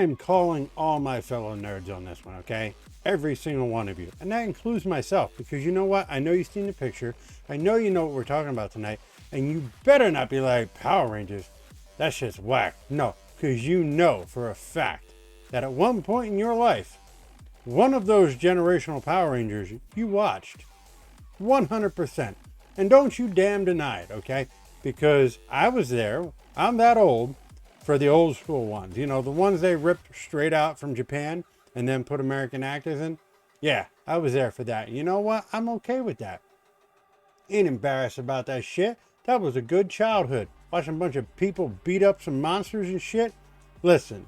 I am calling all my fellow nerds on this one, okay? Every single one of you. And that includes myself, because you know what? I know you've seen the picture. I know you know what we're talking about tonight. And you better not be like, Power Rangers, that shit's whack. No, because you know for a fact that at one point in your life, one of those generational Power Rangers you watched 100%. And don't you damn deny it, okay? Because I was there. I'm that old for the old school ones. You know, the ones they ripped straight out from Japan and then put American actors in. Yeah, I was there for that. You know what? I'm okay with that. Ain't embarrassed about that shit. That was a good childhood. Watching a bunch of people beat up some monsters and shit. Listen,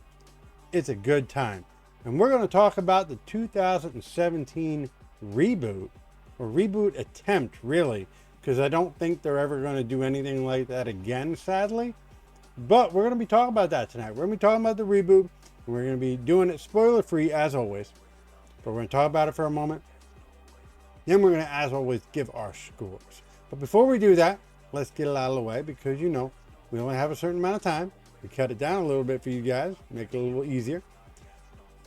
it's a good time. And we're going to talk about the 2017 reboot, or reboot attempt, really, because I don't think they're ever going to do anything like that again, sadly. But we're going to be talking about that tonight. We're going to be talking about the reboot, and we're going to be doing it spoiler free as always. But we're going to talk about it for a moment. Then we're going to, as always, give our scores. But before we do that, let's get it out of the way, because you know we only have a certain amount of time. We cut it down a little bit for you guys, make it a little easier.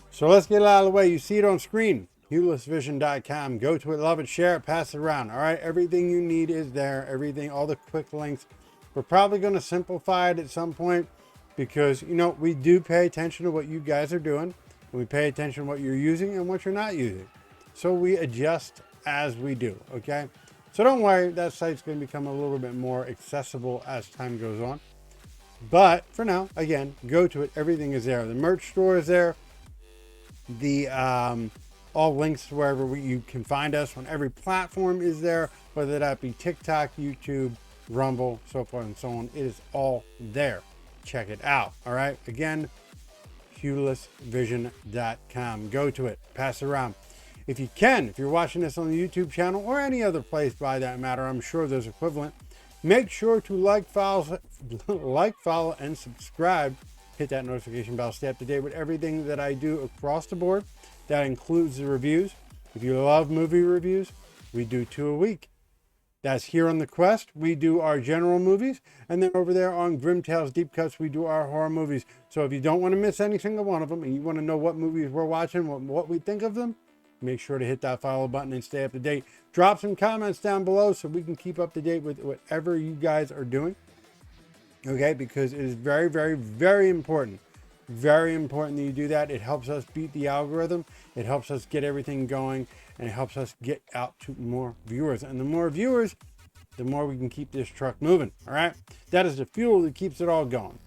So let's get it out of the way. You see it on screen, huelessvision.com. Go to it, love it, share it, pass it around. All right, everything you need is there. Everything, all the quick links. We're probably going to simplify it at some point because, you know, we do pay attention to what you guys are doing. And we pay attention to what you're using and what you're not using. So we adjust as we do, okay? So don't worry, that site's going to become a little bit more accessible as time goes on. But for now, again, go to it. Everything is there. The merch store is there. The all links to wherever you can find us on every platform is there, whether that be TikTok, YouTube, Rumble, so forth and so on. It is all there. Check it out. All right. Again, huelessvision.com. Go to it. Pass it around. If you can, if you're watching this on the YouTube channel or any other place by that matter, I'm sure there's equivalent. Make sure to like, follow, and subscribe. Hit that notification bell. Stay up to date with everything that I do across the board. That includes the reviews. If you love movie reviews, we do 2 a week. That's here on The Quest. We do our general movies. And then over there on Grim Tales Deep Cuts, we do our horror movies. So if you don't want to miss any single one of them and you want to know what movies we're watching, what we think of them, make sure to hit that follow button and stay up to date. Drop some comments down below so we can keep up to date with whatever you guys are doing. Okay, because it is very, very, very important. Very important that you do that. It helps us beat the algorithm. It helps us get everything going. And it helps us get out to more viewers. And the more viewers, the more we can keep this truck moving. All right? That is the fuel that keeps it all going.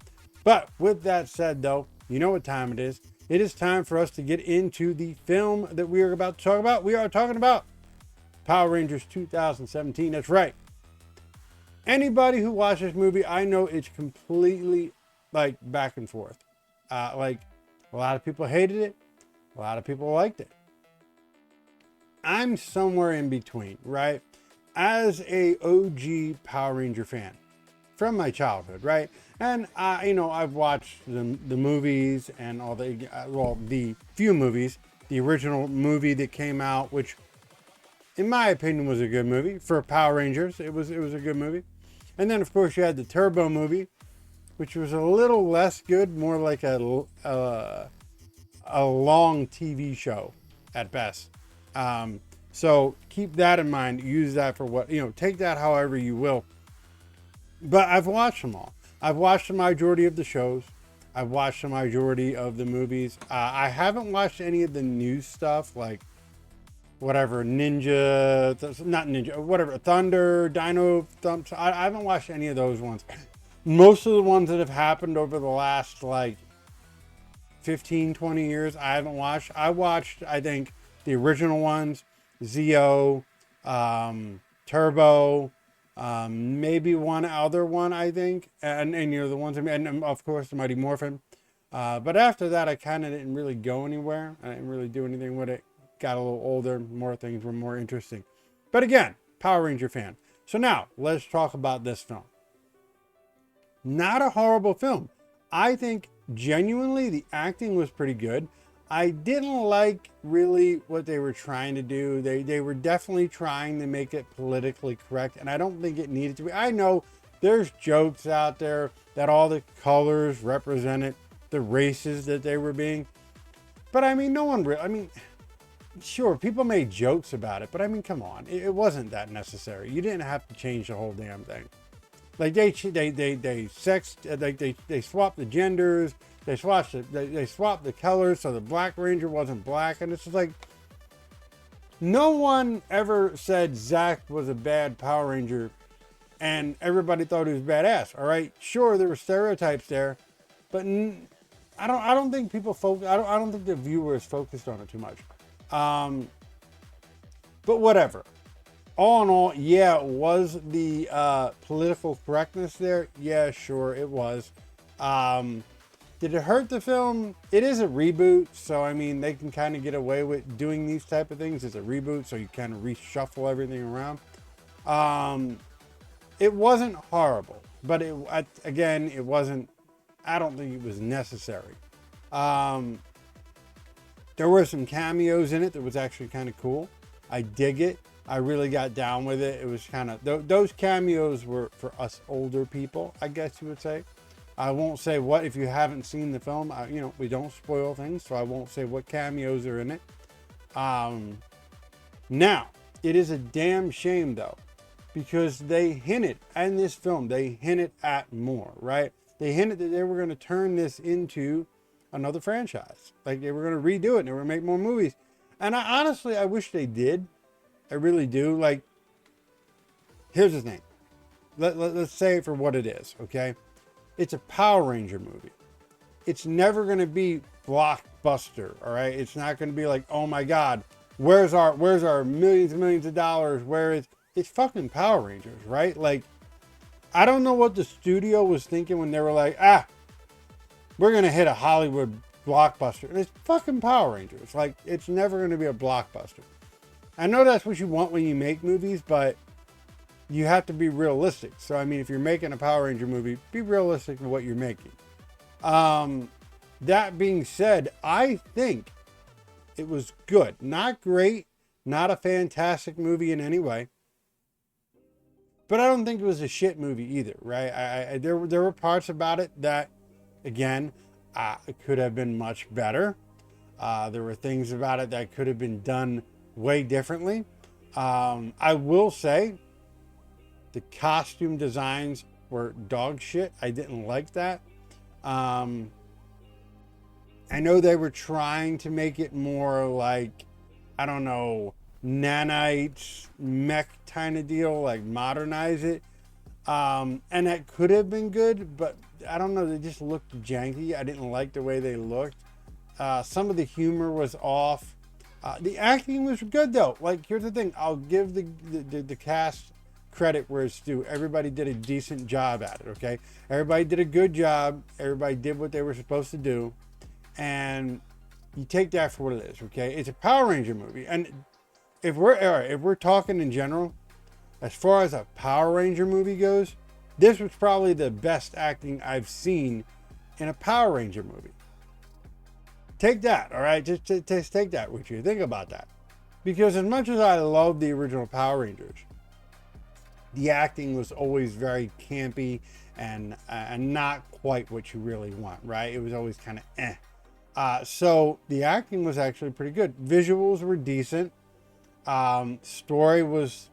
But with that said, though, you know what time it is. It is time for us to get into the film that we are about to talk about. We are talking about Power Rangers 2017. That's right. Anybody who watched this movie, I know it's completely like back and forth. Like a lot of people hated it. A lot of people liked it. I'm somewhere in between, right? As a OG Power Ranger fan from my childhood, right? And I've watched the movies and all the few movies, the original movie that came out, which in my opinion was a good movie for Power Rangers. It was a good movie. And then of course you had the Turbo movie, which was a little less good, more like a long TV show at best. So keep that in mind. Use that for what, take that however you will. But I've watched them all. I've watched the majority of the shows. I've watched the majority of the movies. I haven't watched any of the new stuff, like whatever, Thunder, Dino Thumps. I haven't watched any of those ones. Most of the ones that have happened over the last, 15, 20 years, I haven't watched. I watched, I think, the original ones, Zeo, Turbo, maybe one other one, I think. And the ones, and of course, the Mighty Morphin. But after that, I kind of didn't really go anywhere. I didn't really do anything with it. Got a little older, more things were more interesting. But again, Power Ranger fan. So now, let's talk about this film. Not a horrible film. I think genuinely the acting was pretty good. I didn't like really what they were trying to do. They were definitely trying to make it politically correct, and I don't think it needed to be. I know there's jokes out there that all the colors represent it. the races that they were being. But I mean, no one really, I mean, sure, people made jokes about it, but I mean, come on, it wasn't that necessary. You didn't have to change the whole damn thing. Like they swapped the genders, they swapped the colors, so the Black Ranger wasn't black, and it's just like, no one ever said Zach was a bad Power Ranger, and everybody thought he was badass. All right, sure, there were stereotypes there, but I don't think people focus. I don't think the viewers focused on it too much. But whatever. All in all, yeah, was the political correctness there? Yeah, sure, it was. Did it hurt the film? It is a reboot, so I mean, they can kind of get away with doing these type of things. It's a reboot, so you kind of reshuffle everything around. It wasn't horrible, but again, it wasn't. I don't think it was necessary. There were some cameos in it that was actually kind of cool. I dig it. I really got down with it. It was kind of, those cameos were for us older people, I guess you would say. I won't say what, if you haven't seen the film, we don't spoil things, so I won't say what cameos are in it. Now, it is a damn shame though, because they hinted, in this film, they hinted at more, right? They hinted that they were going to turn this into another franchise. Like they were going to redo it and they were going to make more movies. And I wish they did. I really do. Like, here's the thing. Let's say it for what it is, okay? It's a Power Ranger movie. It's never going to be blockbuster, all right? It's not going to be like, oh my God, where's our millions and millions of dollars? It's fucking Power Rangers, right? Like, I don't know what the studio was thinking when they were like, we're going to hit a Hollywood blockbuster. And it's fucking Power Rangers. Like, it's never going to be a blockbuster. I know that's what you want when you make movies, but you have to be realistic. So, I mean, if you're making a Power Ranger movie, be realistic with what you're making. That being said, I think it was good. Not great, not a fantastic movie in any way. But I don't think it was a shit movie either, right? There were parts about it that, again, could have been much better. There were things about it that could have been done way differently. I will say the costume designs were dog shit. I didn't like that. I know they were trying to make it more like, I don't know, nanites, mech kind of deal, like modernize it. And that could have been good, but I don't know, they just looked janky. I didn't like the way they looked. Some of the humor was off. The acting was good though. Like, here's the thing. I'll give the cast credit where it's due. Everybody did a decent job at it, okay? Everybody did a good job. Everybody did what they were supposed to do. And you take that for what it is, okay? It's a Power Ranger movie. And if we're talking in general, as far as a Power Ranger movie goes, this was probably the best acting I've seen in a Power Ranger movie. Take that, all right? Just take that with you. Think about that. Because as much as I love the original Power Rangers, the acting was always very campy and not quite what you really want, right? It was always kind of so the acting was actually pretty good. Visuals were decent. Story was...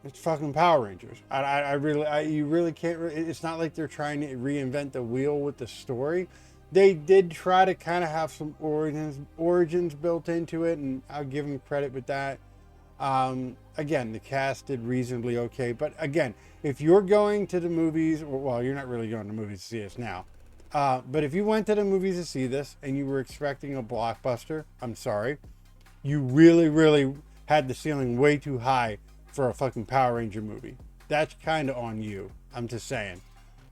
It's fucking Power Rangers. You really can't... It's not like they're trying to reinvent the wheel with the story. They did try to kind of have some origins built into it, and I'll give them credit with that. Again, the cast did reasonably okay. But again, if you're going to the movies... Well, you're not really going to movies to see this now. But if you went to the movies to see this and you were expecting a blockbuster, I'm sorry. You really, really had the ceiling way too high for a fucking Power Ranger movie. That's kind of on you. I'm just saying.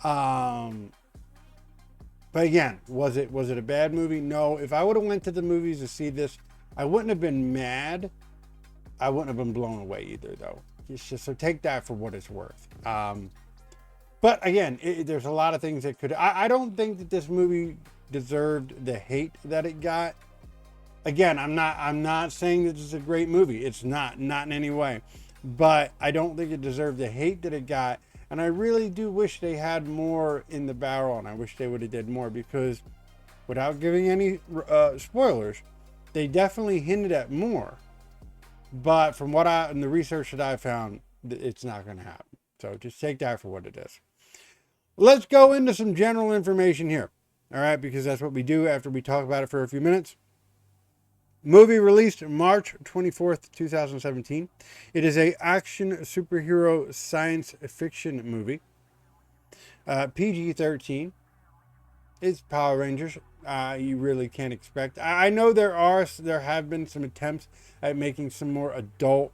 But again, was it a bad movie? No. If I would have went to the movies to see this, I wouldn't have been mad. I wouldn't have been blown away either, though. It's just, so take that for what it's worth. But again, there's a lot of things that could... I don't think that this movie deserved the hate that it got. Again, I'm not saying that this is a great movie. It's not in any way. But I don't think it deserved the hate that it got. And I really do wish they had more in the barrel, and I wish they would have did more, because without giving any spoilers, they definitely hinted at more. But from what in the research that I found, it's not going to happen. So just take that for what it is. Let's go into some general information here. All right, because that's what we do after we talk about it for a few minutes. Movie released March 24th, 2017. It is a action superhero science fiction movie. PG-13. It's Power Rangers. You really can't expect. I know there have been some attempts at making some more adult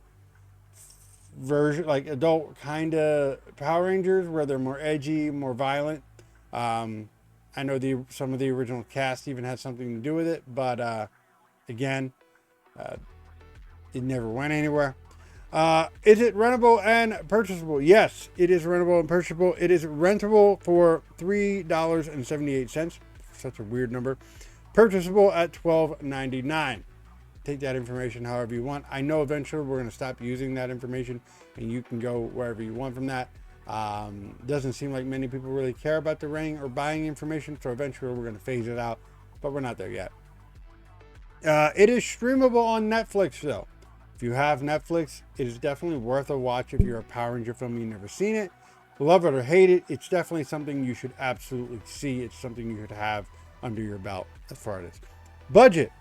version, like adult kind of Power Rangers, where they're more edgy, more violent. I know some of the original cast even had something to do with it, but again, it never went anywhere. Is it rentable and purchasable? Yes, it is rentable and purchasable. It is rentable for $3.78. Such a weird number. Purchasable at $12.99. Take that information however you want. I know eventually we're going to stop using that information, and you can go wherever you want from that. Doesn't seem like many people really care about the ring or buying information, so eventually we're going to phase it out, but we're not there yet. It is streamable on Netflix, though. If you have Netflix, it is definitely worth a watch if you're a Power Ranger film and you've never seen it. Love it or hate it, it's definitely something you should absolutely see. It's something you should have under your belt as far as this. Budget.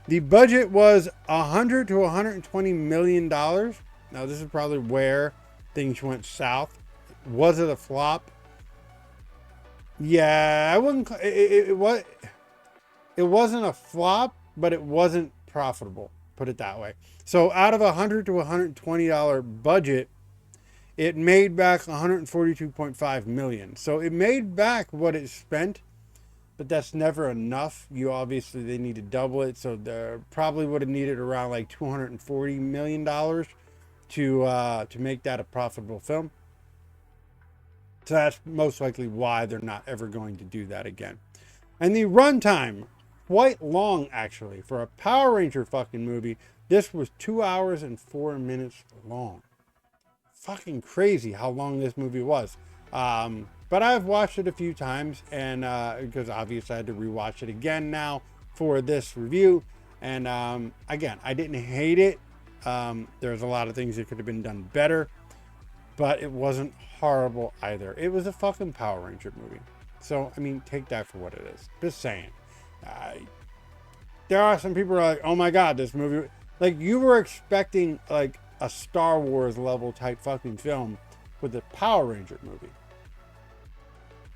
The budget was $100 to $120 million. Now, this is probably where things went south. Was it a flop? Yeah, I wouldn't. It wasn't a flop, but it wasn't profitable. Put it that way. So out of $100 to $120 budget, it made back $142.5 million. So it made back what it spent, but that's never enough. They need to double it. So they probably would have needed around like $240 million to make that a profitable film. So that's most likely why they're not ever going to do that again. And the runtime, quite long actually, for a Power Ranger fucking movie. This was 2 hours and 4 minutes long. Fucking crazy how long this movie was. But I've watched it a few times, and because obviously I had to rewatch it again now for this review. And again, I didn't hate it. There's a lot of things that could have been done better, but it wasn't horrible either. It was a fucking Power Ranger movie. So, I mean, take that for what it is. Just saying. There are some people who are like, oh my God, this movie... Like, you were expecting, like, a Star Wars level type fucking film with a Power Ranger movie.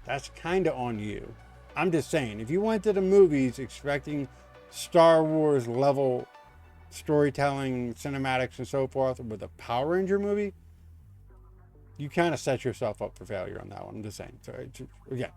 That's kind of on you. I'm just saying, if you went to the movies expecting Star Wars level storytelling, cinematics, and so forth with a Power Ranger movie, you kind of set yourself up for failure on that one. I'm just saying. So, again.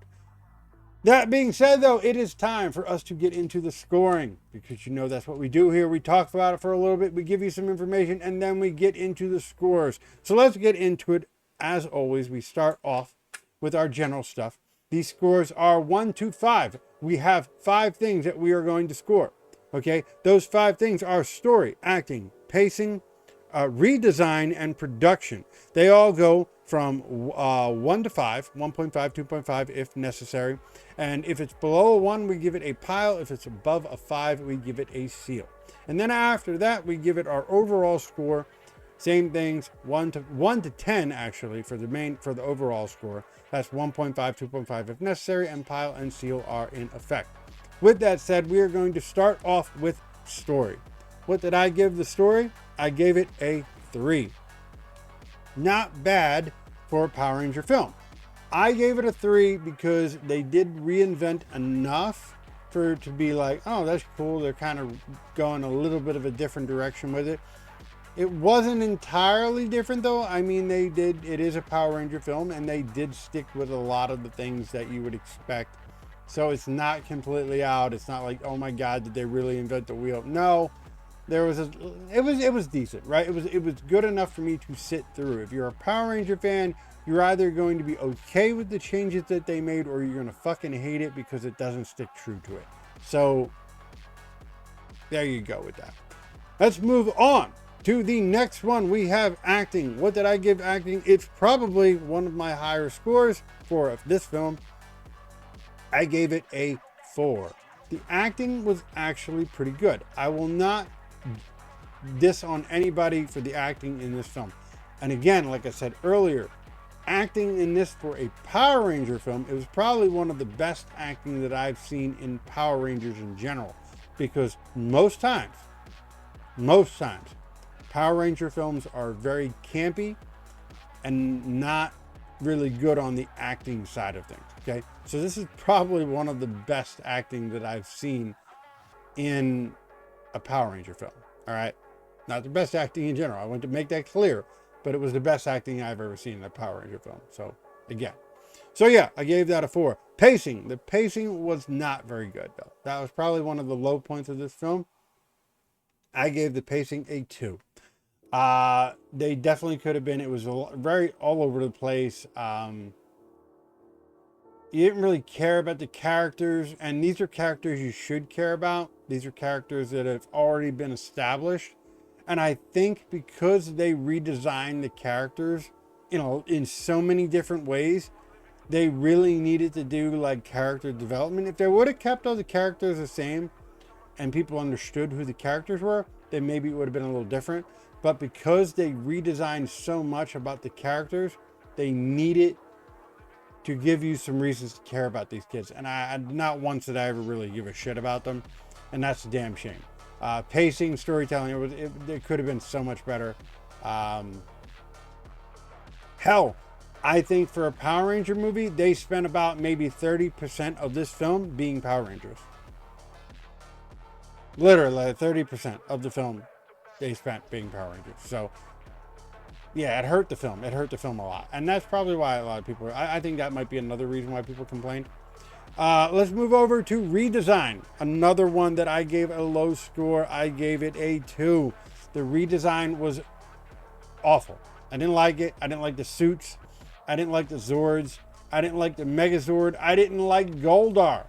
That being said, though, it is time for us to get into the scoring, because you know that's what we do here. We talk about it for a little bit, we give you some information, and then we get into the scores. So let's get into it. As always, we start off with our general stuff. These scores are 1 to 5. We have 5 things that we are going to score. Okay, those 5 things are story, acting, pacing, redesign, and production. They all go from 1 to 5, 1.5, 2.5 if necessary. And if it's below a 1, we give it a pile. If it's above a 5, we give it a seal. And then after that, we give it our overall score. Same things, 1 to 10 actually for the overall score. That's 1.5, 2.5 if necessary, and pile and seal are in effect. With that said, we are going to start off with story. What did I give the story? I gave it a 3. Not bad for a Power Ranger film. I gave it a 3 because they did reinvent enough for it to be like, oh, that's cool. They're kind of going a little bit of a different direction with it. It wasn't entirely different though. I mean, it is a Power Ranger film, and they did stick with a lot of the things that you would expect. So it's not completely out. It's not like, oh my God, did they really invent the wheel? No. It was decent, right? It was good enough for me to sit through. If you're a Power Ranger fan, you're either going to be okay with the changes that they made, or you're going to fucking hate it because it doesn't stick true to it. So there you go with that. Let's move on to the next one, we have acting. What did I give acting? It's probably one of my higher scores for this film. I gave it a 4. The acting was actually pretty good. I will not diss on anybody for the acting in this film. And again, like I said earlier, acting in this for a Power Ranger film, it was probably one of the best acting that I've seen in Power Rangers in general. Because most times, Power Ranger films are very campy and not really good on the acting side of things. Okay, so this is probably one of the best acting that I've seen in a Power Ranger film. All right, not the best acting in general. I want to make that clear, but it was the best acting I've ever seen in a Power Ranger film. So again, so yeah, I gave that a 4. Pacing. The pacing was not very good though. That was probably one of the low points of this film. I gave the pacing a 2. They definitely could have been. It was very all over the place. You didn't really care about the characters, and these are characters you should care about. These are characters that have already been established. And I think because they redesigned the characters, in so many different ways, they really needed to do like character development. If they would have kept all the characters the same and people understood who the characters were, then maybe it would have been a little different. But because they redesigned so much about the characters, they needed to give you some reasons to care about these kids. And I not once did I ever really give a shit about them. And that's a damn shame. Pacing, storytelling, it could have been so much better. Hell, I think for a Power Ranger movie, they spent about maybe 30% of this film being Power Rangers. Literally 30% of the film they spent being Power Rangers. So yeah, it hurt the film. It hurt the film a lot. And that's probably why a lot of people, I think that might be another reason why people complained. Let's move over to redesign. Another one that I gave a low score. I gave it a 2. The redesign was awful. I didn't like it. I didn't like the suits. I didn't like the Zords. I didn't like the Megazord. I didn't like Goldar.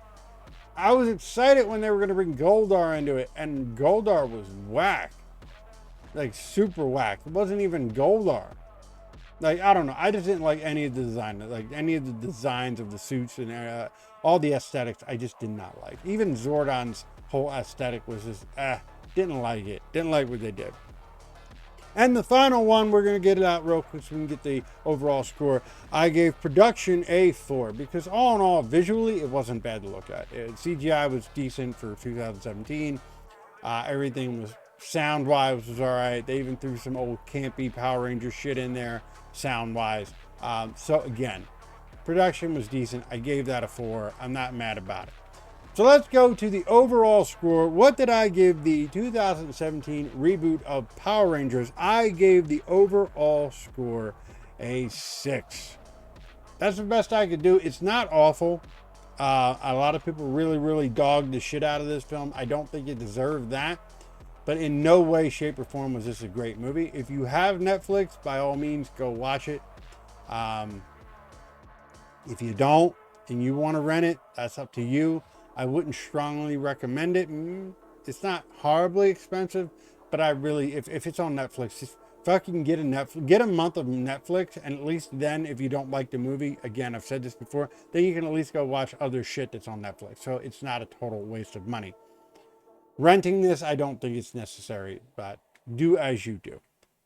I was excited when they were going to bring Goldar into it, and Goldar was whack. Like super whack. It wasn't even Goldar. Like, I don't know. I just didn't like any of the design. Like any of the designs of the suits and all the aesthetics, I just did not like. Even Zordon's whole aesthetic was just, didn't like it. Didn't like what they did. And the final one, we're going to get it out real quick so we can get the overall score. I gave production a 4 because all in all, visually, it wasn't bad to look at. CGI was decent for 2017. Everything was sound-wise was all right. They even threw some old campy Power Ranger shit in there, sound-wise. So again, production was decent. I gave that a 4. I'm not mad about it. So let's go to the overall score. What did I give the 2017 reboot of Power Rangers? I gave the overall score a 6. That's the best I could do. It's not awful. A lot of people really dogged the shit out of this film. I don't think it deserved that. But in no way, shape, or form was this a great movie. If you have Netflix, by all means, go watch it. If you don't and you want to rent it, that's up to you. I wouldn't strongly recommend it. It's not horribly expensive, but I really, if it's on Netflix, just fucking get a month of Netflix, and at least then, if you don't like the movie, again, I've said this before, then you can at least go watch other shit that's on Netflix. So it's not a total waste of money. Renting this, I don't think it's necessary, but do as you do.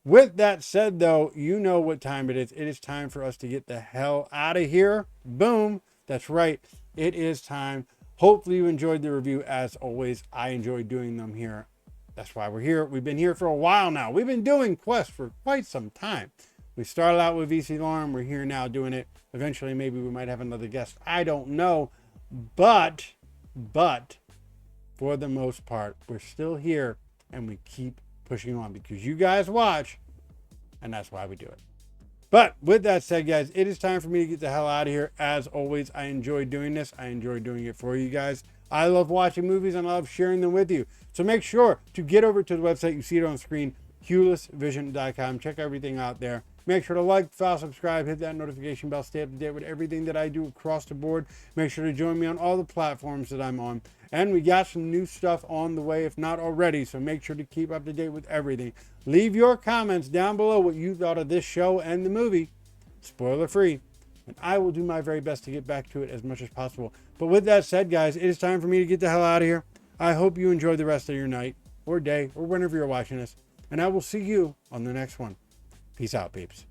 With that said, though, you know what time it is. It is time for us to get the hell out of here. Boom. That's right. It is time. Hopefully you enjoyed the review. As always, I enjoy doing them here. That's why we're here. We've been here for a while now. We've been doing Quest for quite some time. We started out with VC Lauren. We're here now doing it. Eventually, maybe we might have another guest. I don't know. But for the most part, we're still here and we keep pushing on because you guys watch, and that's why we do it. But with that said, guys, it is time for me to get the hell out of here. As always, I enjoy doing this. I enjoy doing it for you guys. I love watching movies and I love sharing them with you. So make sure to get over to the website. You see it on the screen, HuelessVision.com. Check everything out there. Make sure to like, follow, subscribe, hit that notification bell, stay up to date with everything that I do across the board. Make sure to join me on all the platforms that I'm on. And we got some new stuff on the way, if not already, so make sure to keep up to date with everything. Leave your comments down below what you thought of this show and the movie, spoiler free, and I will do my very best to get back to it as much as possible. But with that said, guys, it is time for me to get the hell out of here. I hope you enjoy the rest of your night or day or whenever you're watching this, and I will see you on the next one. Peace out, peeps.